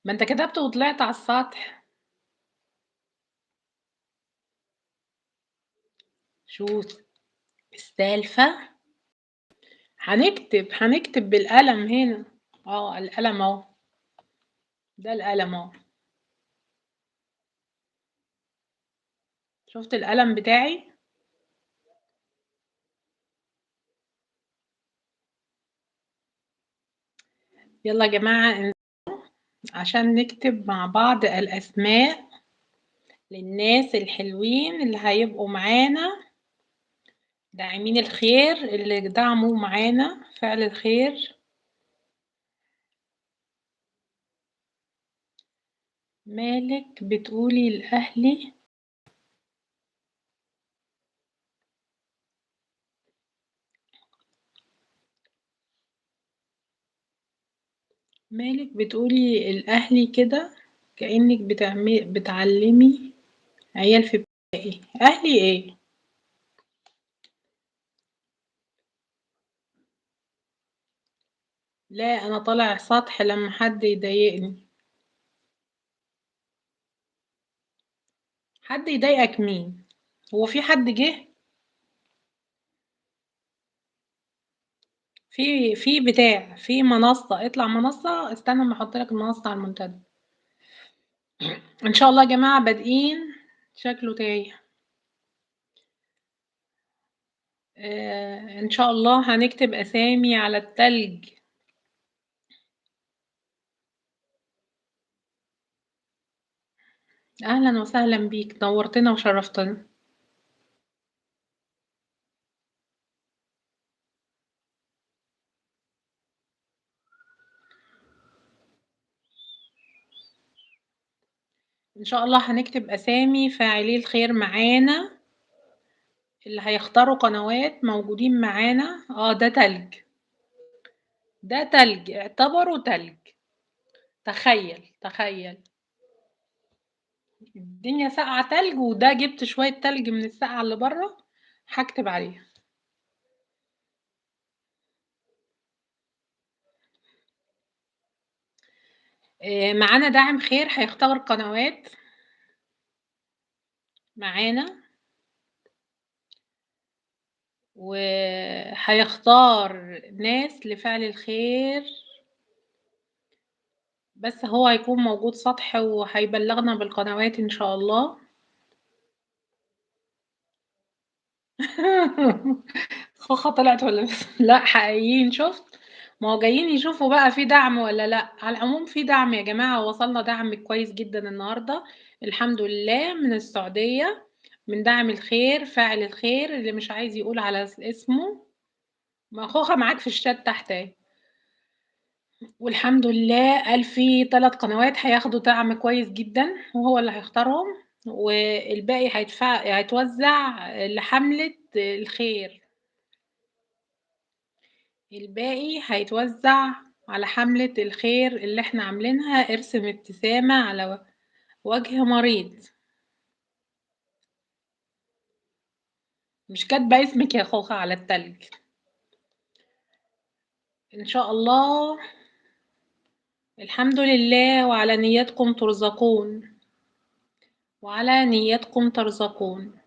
ما أنت كتبت وطلعت على السطح. شو السالفة؟ هنكتب بالقلم هنا. القلم أهو. ده القلم أهو. شُفت القلم بتاعي؟ يالّا يا جماعة عشان نكتب مع بعض الأسماء للناس الحلوين اللي هيبقوا معانا داعمين الخير، اللي دعموا معانا فعل الخير. مالِك بتقولي لأهلي مالِك بتقولي لأهلي كده كأنِك بتعلّمي عيال في ابتدائي، أهلي إيه؟ لا أنا طالع سطح لمّا حد يضايقني. حد يضايقك مين؟ هو في حد جه؟ في منصة، اطلع منصة، استنى أمّا أحط لك المنصة على المنتدى. إن شاء الله يا جماعة بادئين. شكله تايه. إن شاء الله هنكتب أسامي على التلج. أهلًا وسهلًا بيك، نورتنا وشرفتنا. إن شاء الله هنكتب أسامي فاعلي الخير معانا، اللي هيختاروا قنوات موجودين معانا. ده تلج. ده تلج، اعتبره تلج. تخيل. الدنيا ساقعة تلج، وده جبت شوية تلج من الساقعة اللي برّه هاكتب عليها. معانا داعم خير هيختار قنوات معانا، وهيختار ناس لفعل الخير، بس هو هيكون موجود سطح وهيبلّغنا بالقنوات إن شاء الله. خوخة طلعت والّا لأ حقيقيين شُفت؟ ما هو جايين يشوفوا بقى في دعم والّا لأ. على العموم في دعم يا جماعة، وصلنا دعم كويس جدًا النهارده، الحمد لله، من السعودية، من داعم الخير، فاعل الخير، اللي مش عايز يقول على اسمه. ما خوخة معاك في الchat تحت أهي. والحمد لله قال في 3 قنوات هياخدوا دعم كويس جدًا، وهو اللي هيختارهم، والباقي هيتوزّع لحملة الخير. الباقي هيتوزّع على حملة الخير اللي إحنا عاملينها، ارسم ابتسامة على وجه مريض. مش كاتبة اسمِك يا خوخة على التلج. إن شاء الله. الحمد لله وعلى نياتكم ترزقون. وعلى نياتكم ترزقون.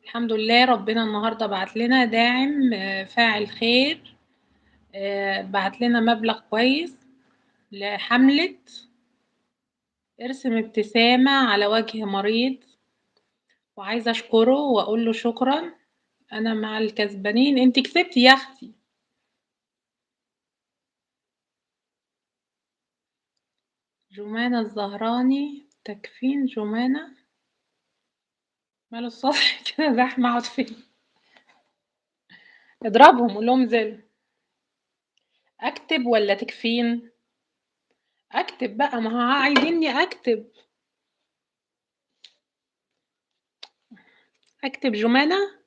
الحمد لله ربنا النهارده بعت لنا داعم فاعل خير، بعت لنا مبلغ كويس لحملة ارسم ابتسامة على وجه مريض، وعايزة أشكره وأقول له شكرًا. أنا مع الكسبانين. أنتِ كسبتِ يا أختي. جمانة الزهراني، تكفين جمانة. ماله الصبح كده زحمة أقعد فين؟ اضربهم قُل لهم انزلوا. أكتب والّا تكفين؟ أكتب بقى، ما هو عايزينّي أكتب. أكتب جمانة؟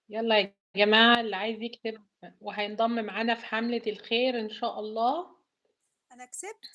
يالّا يا جماعة اللي عايز يكتب وهينضم معانا في حملة الخير إن شاء الله. أنا كسبت.